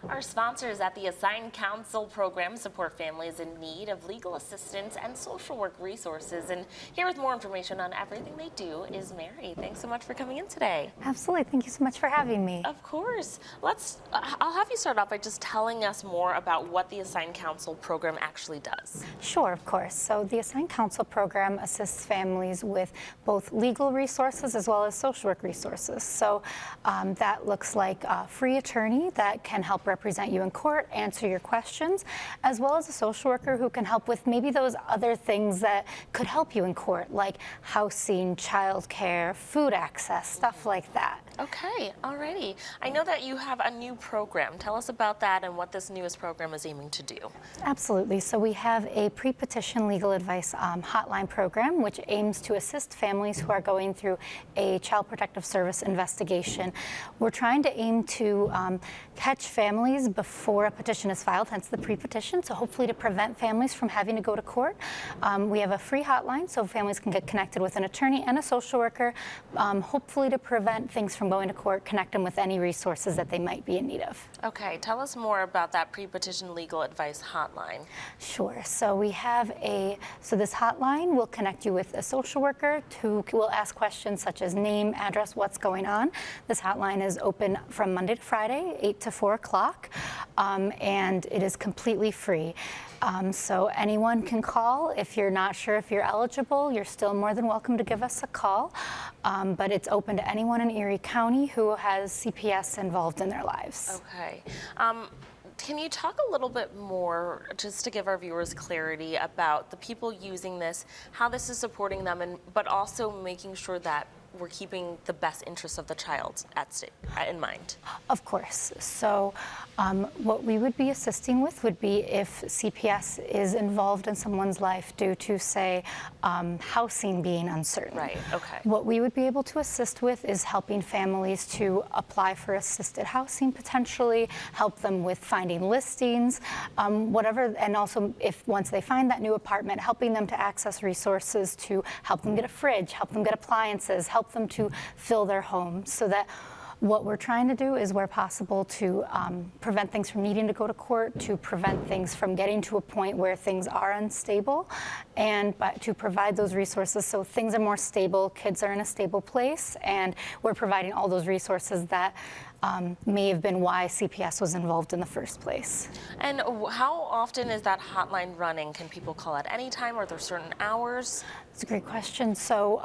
Our sponsors at the Assigned Counsel program support families in need of legal assistance and social work resources. And here with more information on everything they do is Mary. Thanks so much for coming in today. Absolutely. Thank you so much for having me. Of course. I'll have you start off by just telling us more about what the Assigned Counsel program actually does. Sure, of course. So the Assigned Counsel program assists families with both legal resources as well as social work resources. So that looks like a free attorney that can help represent you in court, answer your questions, as well as a social worker who can help with maybe those other things that could help you in court, like housing, childcare, food access, stuff like that. Okay, alrighty. I know that you have a new program. Tell us about that and what this newest program is aiming to do. Absolutely. So we have a pre-petition legal advice hotline program, which aims to assist families who are going through a Child Protective Service investigation. We're trying to aim to catch families before a petition is filed, hence the pre-petition, so hopefully to prevent families from having to go to court. We have a free hotline so families can get connected with an attorney and a social worker, hopefully to prevent things from going to court, connect them with any resources that they might be in need of. Okay, tell us more about that pre-petition legal advice hotline. Sure. So we have this hotline will connect you with a social worker who will ask questions such as name, address, what's going on. This hotline is open from Monday to Friday, 8 to 4 o'clock, and it is completely free. So anyone can call. If you're not sure if you're eligible, you're still more than welcome to give us a call. But it's open to anyone in Erie County who has CPS involved in their lives. Okay. Can you talk a little bit more, just to give our viewers clarity, about the people using this, how this is supporting them, but also making sure that we're keeping the best interests of the child in mind? Of course. So what we would be assisting with would be if CPS is involved in someone's life due to, say, housing being uncertain. Right, okay. What we would be able to assist with is helping families to apply for assisted housing potentially, help them with finding listings, whatever, and also if once they find that new apartment, helping them to access resources to help them get a fridge, help them get appliances, help them to fill their home, so that what we're trying to do is, where possible, to prevent things from needing to go to court, to prevent things from getting to a point where things are unstable, and to provide those resources so things are more stable, kids are in a stable place, and we're providing all those resources that may have been why CPS was involved in the first place. And how often is that hotline running? Can people call at any time? Are there certain hours? It's a great question. So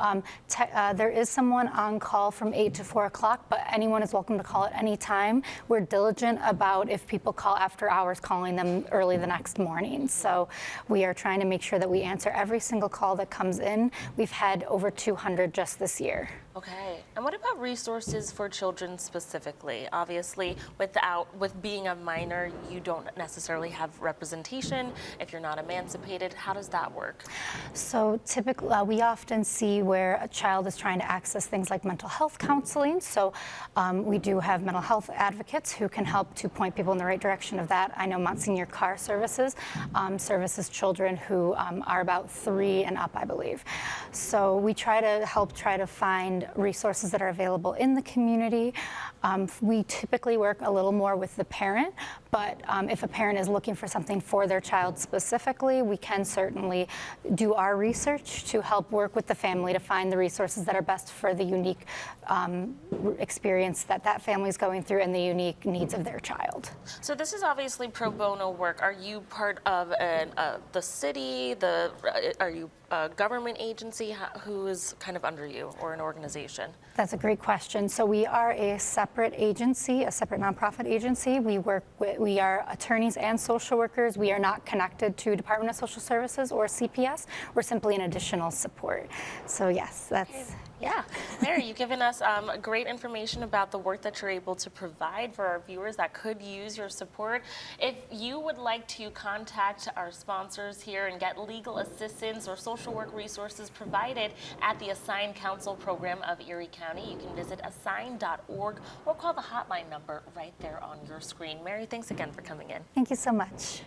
there is someone on call from 8 to 4 o'clock, but anyone is welcome to call at any time. We're diligent about, if people call after hours, calling them early the next morning. So we are trying to make sure that we answer every single call that comes in. We've had over 200 just this year. Okay. And what about resources for children specifically? Obviously, with being a minor, you don't necessarily have representation. If you're not emancipated, how does that work? So typically, we often see where a child is trying to access things like mental health counseling. So we do have mental health advocates who can help to point people in the right direction of that. I know Monsignor Carr services children who are about 3 and up, I believe. So we try to find resources that are available in the community. We typically work a little more with the parent, but if a parent is looking for something for their child specifically, we can certainly do our research to help work with the family to find the resources that are best for the unique experience that family is going through and the unique needs of their child. So this is obviously pro bono work. Are you part of the city? Are you a government agency? Who is kind of under you, or an organization? That's a great question. So we are a separate agency, a separate nonprofit agency. We are attorneys and social workers. We are not connected to Department of Social Services or CPS. We're simply an additional support. So yes, that's... Okay. Yeah. Mary, you've given us great information about the work that you're able to provide for our viewers that could use your support. If you would like to contact our sponsors here and get legal assistance or social work resources provided at the Assigned Counsel program of Erie County, you can visit assign.org or call the hotline number right there on your screen. Mary, thanks again for coming in. Thank you so much.